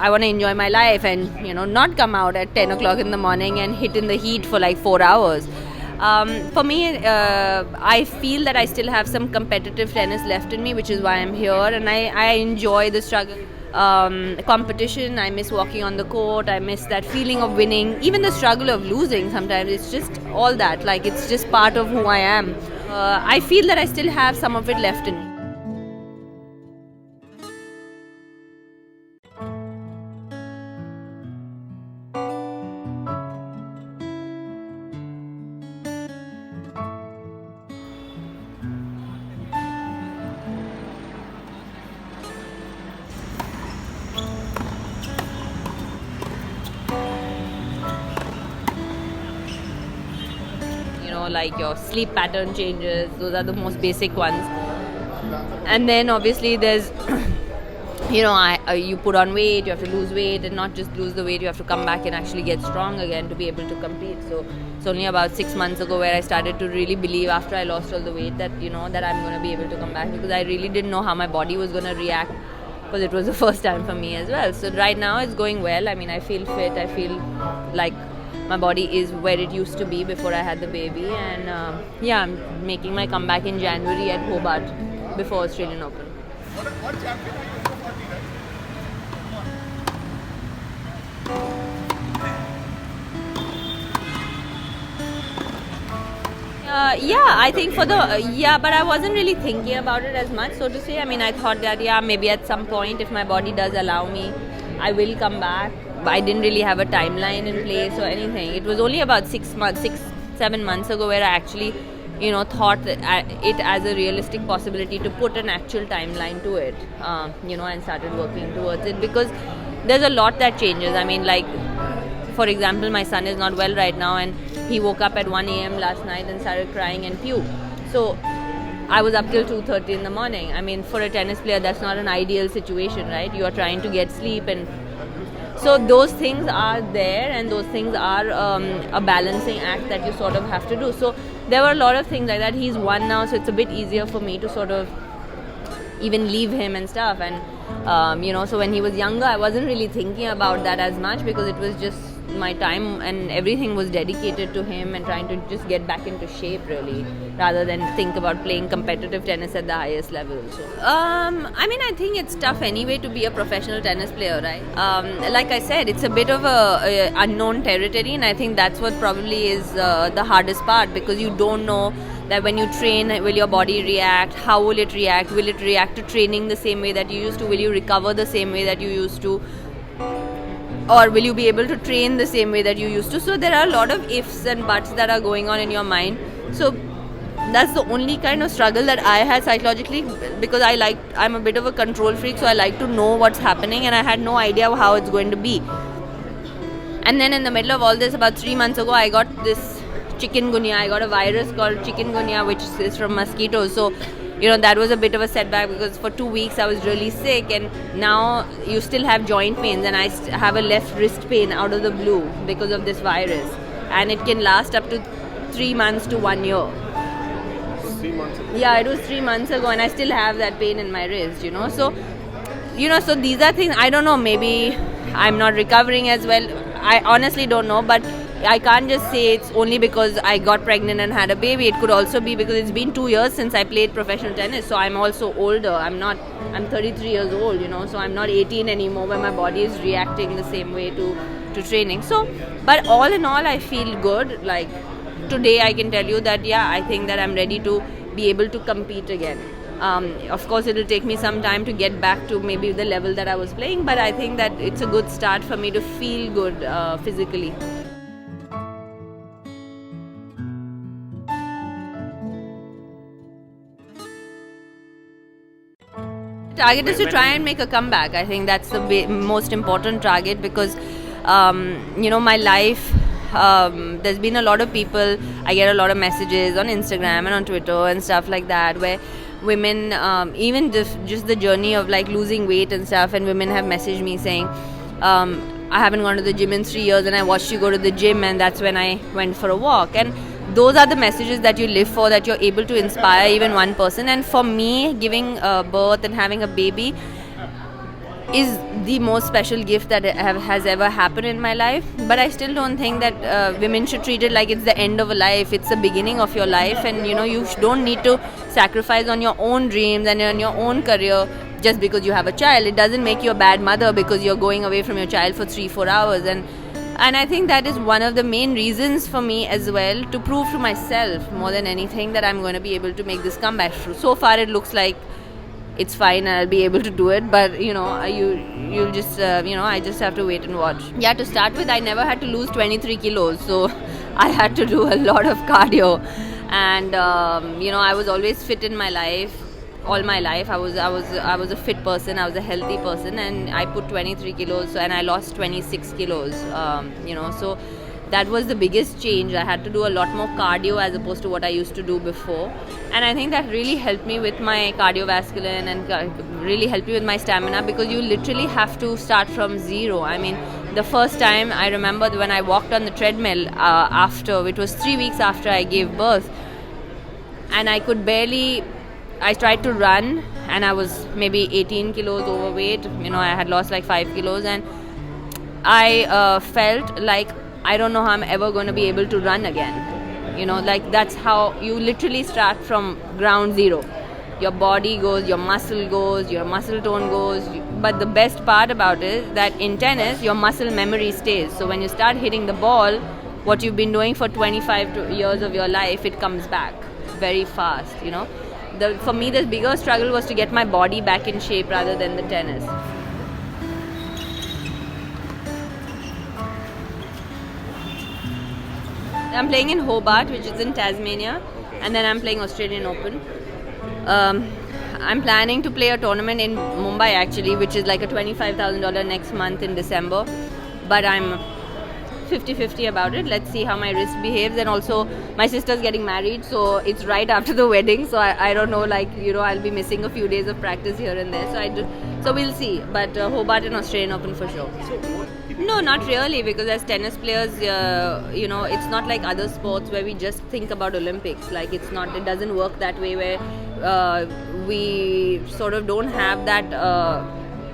I want to enjoy my life and not come out at 10 o'clock in the morning and hit in the heat for like 4 hours. For me, I feel that I still have some competitive tennis left in me, which is why I'm here, and I enjoy the struggle. Competition, I miss walking on the court, I miss that feeling of winning, even the struggle of losing sometimes. It's just all that, like it's just part of who I am. I feel that I still have some of it left in me. Like your sleep pattern changes, those are the most basic ones. And then obviously there's you put on weight, you have to lose weight, and not just lose the weight, you have to come back and actually get strong again to be able to compete. So it's only about 6 months ago where I started to really believe, after I lost all the weight, that that I'm going to be able to come back, because I really didn't know how my body was going to react, because it was the first time for me as well. So right now it's going well. I mean, I feel fit, I feel like my body is where it used to be before I had the baby, and I'm making my comeback in January at Hobart before Australian Open. What champion are you for 40, right? I think for the but I wasn't really thinking about it as much, so to say. I mean, I thought that maybe at some point, if my body does allow me, I will come back. I didn't really have a timeline in place or anything. It was only about 6-7 months ago where I actually, thought that it as a realistic possibility to put an actual timeline to it, and started working towards it, because there's a lot that changes. I mean, like, for example, my son is not well right now, and he woke up at 1 a.m. last night and started crying and puked. So I was up till 2:30 in the morning. I mean, for a tennis player, that's not an ideal situation, right? You are trying to get sleep, and so those things are there, and those things are a balancing act that you sort of have to do. So there were a lot of things like that. He's 1 now, so it's a bit easier for me to sort of even leave him and stuff. And so when he was younger, I wasn't really thinking about that as much, because it was just my time and everything was dedicated to him and trying to just get back into shape, really, rather than think about playing competitive tennis at the highest level. So I mean, I think it's tough anyway to be a professional tennis player, right? Like I said, it's a bit of a unknown territory, and I think that's what probably is the hardest part, because you don't know that when you train, will your body react? How will it react? Will it react to training the same way that you used to? Will you recover the same way that you used to? Or will you be able to train the same way that you used to? So there are a lot of ifs and buts that are going on in your mind. So that's the only kind of struggle that I had psychologically, because I'm a bit of a control freak, so I like to know what's happening, and I had no idea how it's going to be. And then in the middle of all this, about 3 months ago, I got this chikungunya. I got a virus called chikungunya, which is from mosquitoes. So that was a bit of a setback, because for 2 weeks I was really sick, and now you still have joint pains, and I have a left wrist pain out of the blue because of this virus, and it can last up to 3 months to 1 year. 3 months ago? Yeah, it was 3 months ago, and I still have that pain in my wrist, So, so these are things, I don't know, maybe I'm not recovering as well. I honestly don't know, but I can't just say it's only because I got pregnant and had a baby. It could also be because it's been 2 years since I played professional tennis, so I'm also older. I'm 33 years old, so I'm not 18 anymore, where my body is reacting the same way to training. So, but all in all, I feel good. Like today, I can tell you that, I think that I'm ready to be able to compete again. Of course, it'll take me some time to get back to maybe the level that I was playing, but I think that it's a good start for me to feel good physically. Target is to try and make a comeback. I think that's the most important target, because my life, there's been a lot of people, I get a lot of messages on Instagram and on Twitter and stuff like that, where women, even just the journey of like losing weight and stuff, and women have messaged me saying, I haven't gone to the gym in 3 years, and I watched you go to the gym, and that's when I went for a walk. And those are the messages that you live for, that you're able to inspire even one person. And for me, giving birth and having a baby, is the most special gift that has ever happened in my life. But I still don't think that women should treat it like it's the end of a life. It's the beginning of your life, and you don't need to sacrifice on your own dreams and on your own career just because you have a child. It doesn't make you a bad mother because you're going away from your child for 3-4 hours. And I think that is one of the main reasons for me as well, to prove to myself more than anything that I'm going to be able to make this comeback. So far it looks like it's fine and I'll be able to do it, but you'll just I just have to wait and watch. Yeah, to start with, I never had to lose 23 kilos, so I had to do a lot of cardio, and I was always fit in my life. All my life I was a fit person, I was a healthy person, and I put 23 kilos and I lost 26 kilos. So that was the biggest change. I had to do a lot more cardio as opposed to what I used to do before, and I think that really helped me with my cardiovascular and really helped me with my stamina, because you literally have to start from zero. I mean, the first time I remember when I walked on the treadmill it was 3 weeks after I gave birth, and I tried to run, and I was maybe 18 kilos overweight. I had lost like 5 kilos, and I felt like I don't know how I'm ever going to be able to run again. That's how you literally start from ground zero. Your body goes, your muscle goes, your muscle tone goes. But the best part about it is that in tennis, your muscle memory stays. So when you start hitting the ball, what you've been doing for 25 years of your life, it comes back very fast. For me, the bigger struggle was to get my body back in shape rather than the tennis. I'm playing in Hobart, which is in Tasmania, and then I'm playing Australian Open. I'm planning to play a tournament in Mumbai actually, which is like a $25,000 next month in December, but I'm 50-50 about it. Let's see how my wrist behaves, and also my sister's getting married, so it's right after the wedding, so I don't know, I'll be missing a few days of practice here and there, so we'll see, but Hobart and Australian Open for sure. No, not really, because as tennis players, it's not like other sports where we just think about Olympics. It doesn't work that way, where we sort of don't have that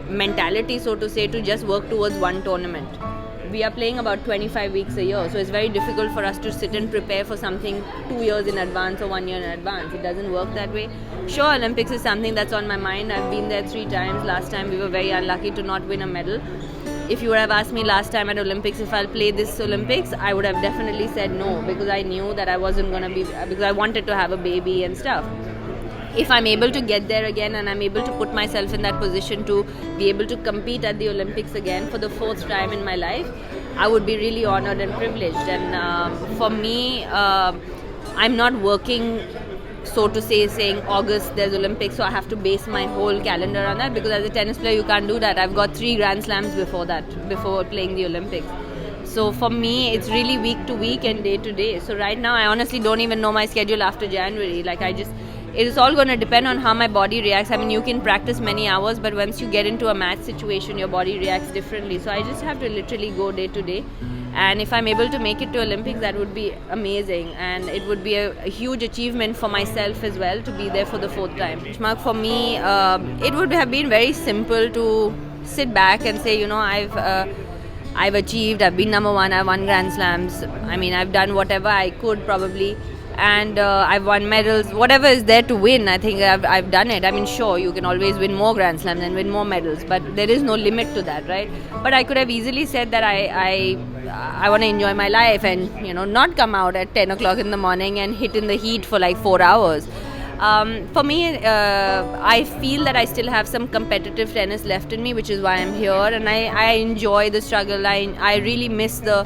mentality, so to say, to just work towards one tournament. We are playing about 25 weeks a year, so it's very difficult for us to sit and prepare for something 2 years in advance or 1 year in advance. It doesn't work that way. Sure, Olympics is something that's on my mind. I've been there 3 times. Last time we were very unlucky to not win a medal. If you would have asked me last time at Olympics if I'll play this Olympics, I would have definitely said no, because I knew that I wasn't going to be, because I wanted to have a baby and stuff. If I'm able to get there again and I'm able to put myself in that position to be able to compete at the Olympics again for the 4th time in my life, I would be really honored and privileged. And for me, I'm not working, so to say, saying August there's Olympics, so I have to base my whole calendar on that, because as a tennis player you can't do that. I've got 3 Grand Slams before playing the Olympics. So for me, it's really week to week and day to day. So right now I honestly don't even know my schedule after January. It is all going to depend on how my body reacts. I mean, you can practice many hours, but once you get into a match situation, your body reacts differently. So I just have to literally go day to day. And if I'm able to make it to Olympics, that would be amazing. And it would be a huge achievement for myself as well to be there for the 4th time. Benchmark for me, it would have been very simple to sit back and say, I've achieved, I've been number 1, I've won Grand Slams. I mean, I've done whatever I could probably. And I've won medals, whatever is there to win. I think I've done it. I mean, sure, you can always win more Grand Slams and win more medals, but there is no limit to that, right? But I could have easily said that I want to enjoy my life and not come out at 10 o'clock in the morning and hit in the heat for like 4 hours. For me, I feel that I still have some competitive tennis left in me, which is why I'm here, and I enjoy the struggle. I really miss the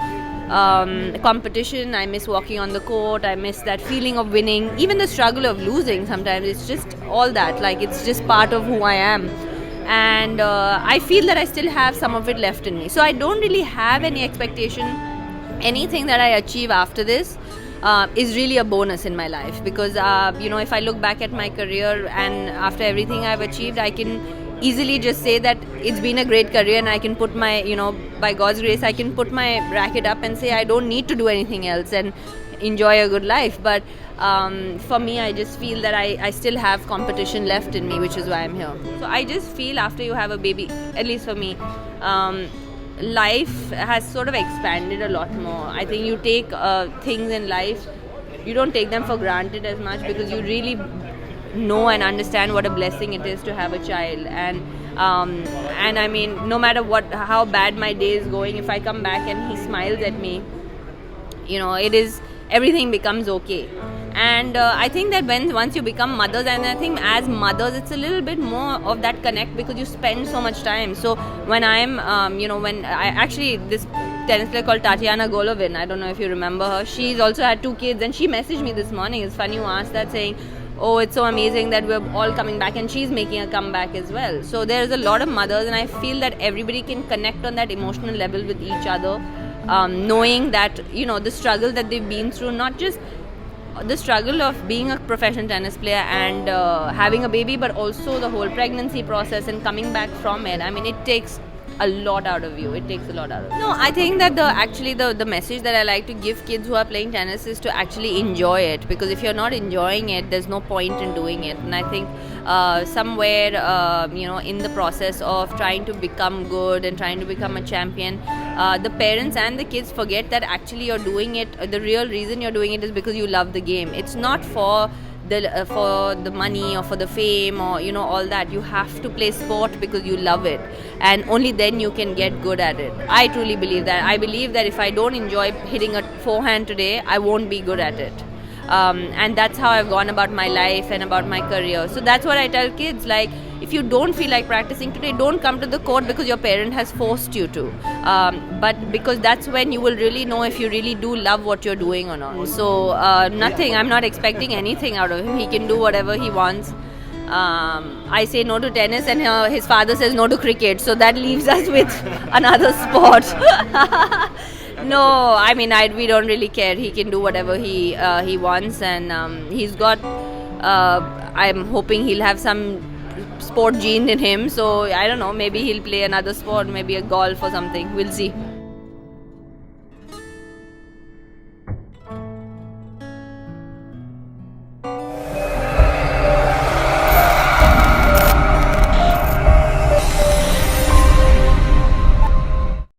competition. I miss walking on the court. I miss that feeling of winning, even the struggle of losing sometimes. It's just all that, it's just part of who I am, and I feel that I still have some of it left in me. So I don't really have any expectation. Anything that I achieve after this is really a bonus in my life, because if I look back at my career and after everything I've achieved, I can easily just say that it's been a great career, and I can put my, by God's grace, I can put my racket up and say I don't need to do anything else. And enjoy a good life. But for me, I just feel that I still have competition left in me, which is why I'm here. So I just feel after you have a baby, at least for me, life has sort of expanded a lot more. I think you take things in life, you don't take them for granted as much, because you really know and understand what a blessing it is to have a child. And I mean, no matter how bad my day is going, if I come back and he smiles at me, everything becomes okay. And I think that once you become mothers, and I think as mothers it's a little bit more of that connect, because you spend so much time. So when I'm when I actually, this tennis player called Tatiana Golovin, I don't know if you remember her, she's also had 2 kids, and she messaged me this morning, it's funny you asked that, saying, oh, it's so amazing that we're all coming back, and she's making a comeback as well. So there's a lot of mothers, and I feel that everybody can connect on that emotional level with each other, knowing that the struggle that they've been through, not just the struggle of being a professional tennis player and having a baby, but also the whole pregnancy process and coming back from it. I mean, it takes a lot out of you. It takes a lot out of you. No, I think that the message that I like to give kids who are playing tennis is to actually enjoy it, because if you're not enjoying it, there's no point in doing it. And I think somewhere in the process of trying to become good and trying to become a champion, the parents and the kids forget that actually you're doing it, the real reason you're doing it is because you love the game. It's not for the money or for the fame or all that. You have to play sport because you love it, and only then you can get good at it. I truly believe that. I believe that if I don't enjoy hitting a forehand today, I won't be good at it. And that's how I've gone about my life and about my career. So that's what I tell kids, like, if you don't feel like practicing today, don't come to the court because your parent has forced you to, but because that's when you will really know if you really do love what you're doing or not. So nothing, I'm not expecting anything out of him. He can do whatever he wants. I say no to tennis, and his father says no to cricket, so that leaves us with another sport. No, I mean, we don't really care. He can do whatever he wants, and he's got I'm hoping he'll have some sport gene in him, so I don't know, maybe he'll play another sport, maybe a golf or something. We'll see.